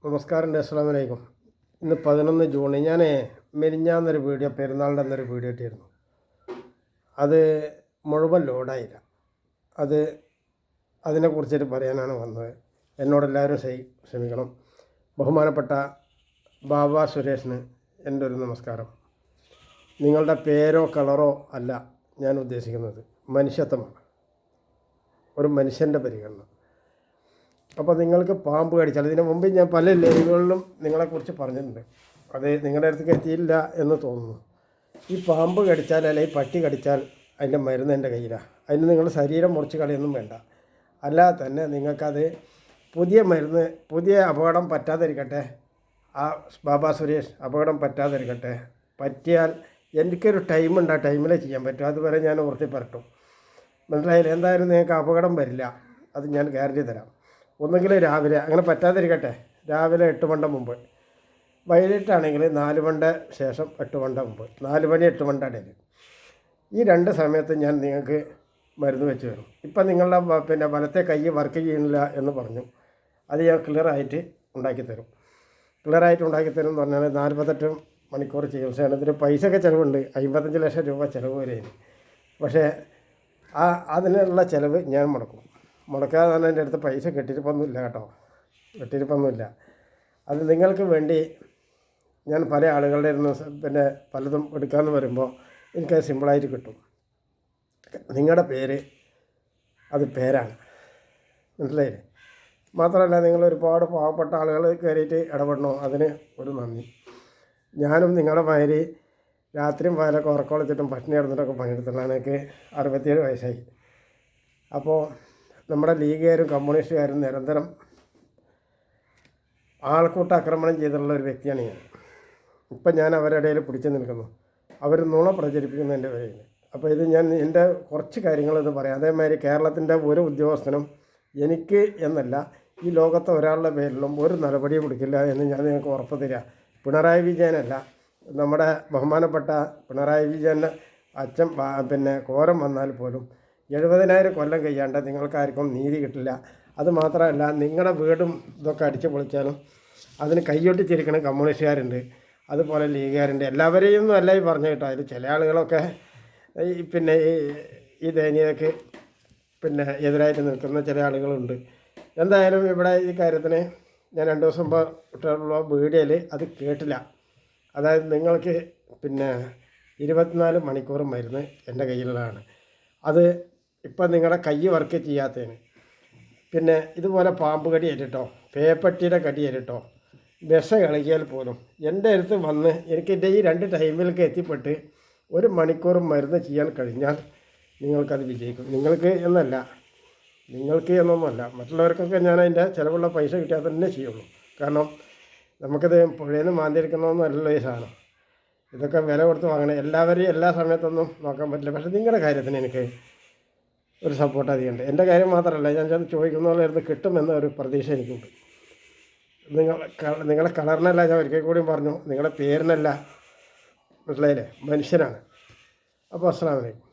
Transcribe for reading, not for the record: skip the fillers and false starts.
നമസ്കാരം. അസ്സലാമു അലൈക്കും. ഇന്ന് 11 ജൂൺ. ഞാൻ മെലിഞ്ഞാന്നൊരു വീഡിയോ, പെരുന്നാളിൻ്റെ അന്നൊരു വീഡിയോ ഇട്ടിരുന്നു. അത് മുഴുവൻ ലോഡായില്ല. അതിനെക്കുറിച്ചിട്ട് പറയാനാണ് വന്നത്. എന്നോടെല്ലാവരും ക്ഷമിക്കണം. ബഹുമാനപ്പെട്ട ബാബ സുരേഷിന് എൻ്റെ ഒരു നമസ്കാരം. നിങ്ങളുടെ പേരോ കളറോ അല്ല ഞാൻ ഉദ്ദേശിക്കുന്നത്, മനുഷ്യത്വമാണ്, ഒരു മനുഷ്യൻ്റെ പരിഗണന. അപ്പോൾ നിങ്ങൾക്ക് പാമ്പ് കടിച്ചാൽ, ഇതിന് മുമ്പ് ഞാൻ പല ലൈവുകളിലും നിങ്ങളെക്കുറിച്ച് പറഞ്ഞിട്ടുണ്ട്, അത് നിങ്ങളുടെ അടുത്തേക്ക് എത്തിയില്ല എന്ന് തോന്നുന്നു. ഈ പാമ്പ് കടിച്ചാൽ അല്ലെങ്കിൽ പട്ടി കടിച്ചാൽ അതിൻ്റെ മരുന്ന് എൻ്റെ കയ്യിലാണ്. അതിന് നിങ്ങൾ ശരീരം മുറിച്ച് കളയൊന്നും വേണ്ട. അല്ലാതെ തന്നെ നിങ്ങൾക്കത് പുതിയ മരുന്ന്, പുതിയ അപകടം പറ്റാതിരിക്കട്ടെ. ആ ബാബ സുരേഷ് അപകടം പറ്റാതിരിക്കട്ടെ. പറ്റിയാൽ എനിക്കൊരു ടൈമുണ്ട്, ആ ടൈമിലേ ചെയ്യാൻ പറ്റും. അതുവരെ ഞാൻ ഉറത്തി പരട്ടും. മനസ്സിലായില്ല? എന്തായാലും നിങ്ങൾക്ക് അപകടം വരില്ല, അത് ഞാൻ ഗ്യാരണ്ടി തരാം. ഒന്നുകിൽ രാവിലെ, അങ്ങനെ പറ്റാതിരിക്കട്ടെ, രാവിലെ 8 മണിൻ്റെ മുമ്പ്, വൈകിട്ടാണെങ്കിൽ 4 മണിൻ്റെ ശേഷം 8 മണിൻ്റെ മുമ്പ്, 4 മണി 8 മണിൻ്റെ ഇടയിൽ, ഈ 2 സമയത്ത് ഞാൻ നിങ്ങൾക്ക് മരുന്ന് വെച്ച് തരും. ഇപ്പം നിങ്ങളുടെ വലത്തെ കൈ വർക്ക് ചെയ്യുന്നില്ല എന്ന് പറഞ്ഞു, അത് ഞാൻ ക്ലിയറായിട്ട് ഉണ്ടാക്കിത്തരും. ക്ലിയറായിട്ട് ഉണ്ടാക്കിത്തരും എന്ന് പറഞ്ഞാൽ 48 മണിക്കൂർ ചികിത്സയാണ്. ഇതിന് പൈസയൊക്കെ ചിലവുണ്ട്, 55 ലക്ഷം രൂപ ചിലവ് വരെയാണ്. പക്ഷേ അതിനുള്ള ചിലവ് ഞാൻ മുടക്കാതെ തന്നെ എൻ്റെ അടുത്ത് പൈസ കെട്ടിരിപ്പൊന്നുമില്ല കേട്ടോ, കെട്ടിരിപ്പൊന്നുമില്ല. അത് നിങ്ങൾക്ക് വേണ്ടി ഞാൻ പല ആളുകളുടെ ഇരുന്ന് പലതും എടുക്കാമെന്ന് വരുമ്പോൾ എനിക്കത് സിമ്പിളായിട്ട് കിട്ടും. നിങ്ങളുടെ പേര് അത് പേരാണ്, മനസ്സിലായില്ലേ? മാത്രമല്ല, നിങ്ങൾ ഒരുപാട് പാവപ്പെട്ട ആളുകൾ കയറിയിട്ട് ഇടപെടണോ, അതിന് ഒരു നന്ദി. ഞാനും നിങ്ങളുടെ മാതിരി രാത്രിയും പകലൊക്കെ ഉറക്കമൊളിച്ചിട്ടും പട്ടിണി കിടന്നിട്ടൊക്കെ പണിയെടുത്തുള്ളതാണ്. എനിക്ക് 67 വയസ്സായി. അപ്പോൾ നമ്മുടെ ലീഗുകാരും കമ്മ്യൂണിസ്റ്റുകാരും നിരന്തരം ആൾക്കൂട്ട ആക്രമണം ചെയ്തിട്ടുള്ള ഒരു വ്യക്തിയാണ് ഞാൻ. ഇപ്പം ഞാൻ അവരുടെ ഇടയിൽ പിടിച്ചു നിൽക്കുന്നു, അവർ നുണ പ്രചരിപ്പിക്കുന്നതിൻ്റെ പേരിൽ. അപ്പോൾ ഇത് ഞാൻ എൻ്റെ കുറച്ച് കാര്യങ്ങളെന്ന് പറയാം. അതേമാതിരി കേരളത്തിൻ്റെ ഒരു ഉദ്യോഗസ്ഥനും എനിക്ക് എന്നല്ല, ഈ ലോകത്തെ ഒരാളുടെ പേരിലും ഒരു നടപടി പിടിക്കില്ല എന്ന് ഞാൻ നിങ്ങൾക്ക് ഉറപ്പ് തരാം. പിണറായി വിജയനല്ല, നമ്മുടെ ബഹുമാനപ്പെട്ട പിണറായി വിജയൻ്റെ അച്ഛൻ കോരം വന്നാൽ പോലും 70,000 കൊല്ലം കഴിയാണ്ട് നിങ്ങൾക്കാർക്കും നീതി കിട്ടില്ല. അത് മാത്രമല്ല, നിങ്ങളുടെ വീടും ഇതൊക്കെ അടിച്ചു പൊളിച്ചാലും അതിന് കൈയൊട്ടിച്ചിരിക്കുന്ന കമ്മ്യൂണിസ്റ്റുകാരുണ്ട്, അതുപോലെ ലീഗുകാരുണ്ട്. എല്ലാവരെയും ഒന്നും അല്ല ഈ പറഞ്ഞു കേട്ടോ. അതിൽ ചില ആളുകളൊക്കെ ഈ ദയനീയതയ്ക്ക് എതിരായിട്ട് നിൽക്കുന്ന ചില ആളുകളുണ്ട്. എന്തായാലും ഇവിടെ ഈ കാര്യത്തിന് ഞാൻ 2 ദിവസം മുമ്പ് ഇട്ടുള്ള വീഡിയോയിൽ അത് കേട്ടില്ല. അതായത് നിങ്ങൾക്ക് 24 മണിക്കൂർ മരുന്ന് എൻ്റെ കയ്യിലുള്ളതാണ്. അത് ഇപ്പം നിങ്ങളുടെ കൈ വർക്ക് ചെയ്യാത്തതിന്, ഇതുപോലെ പാമ്പ് കടി ഏറ്റിട്ടോ, പേപ്പട്ടിയുടെ കടി ഏറ്റിട്ടോ, വിഷം കളിക്കിയാൽ പോലും എൻ്റെ അടുത്ത് വന്ന് എനിക്കെൻ്റെ ഈ 2 ടൈമിലേക്ക് എത്തിപ്പെട്ട് 1 മണിക്കൂർ മരുന്ന് ചെയ്യാൻ കഴിഞ്ഞാൽ നിങ്ങൾക്കത് വിജയിക്കും. നിങ്ങൾക്ക് എന്നൊന്നുമല്ല, മറ്റുള്ളവർക്കൊക്കെ ഞാൻ അതിൻ്റെ ചിലവുള്ള പൈസ കിട്ടിയാൽ തന്നെ ചെയ്യുള്ളൂ. കാരണം നമുക്കത് പുഴയിൽ നിന്ന് മാന്തിരിക്കണമെന്നല്ലല്ലോ ഈ സാധനം. ഇതൊക്കെ വില കൊടുത്ത് വാങ്ങണം. എല്ലാവരെയും എല്ലാ സമയത്തൊന്നും നോക്കാൻ പറ്റില്ല. പക്ഷേ നിങ്ങളുടെ കാര്യത്തിന് എനിക്ക് ഒരു സപ്പോർട്ട് അധികമുണ്ട്. എൻ്റെ കാര്യം മാത്രമല്ല, ഞാൻ ചോദിക്കുന്നവരുടെ കിട്ടുമെന്ന ഒരു പ്രതീക്ഷ എനിക്കുണ്ട്. നിങ്ങളെ കളറിനല്ല, ഞാൻ ഒരിക്കൽ കൂടിയും പറഞ്ഞു, നിങ്ങളുടെ പേരിനല്ല, മനസ്സിലായില്ലേ? മനുഷ്യനാണ്. അപ്പോൾ അസ്സലാമു അലൈക്കും.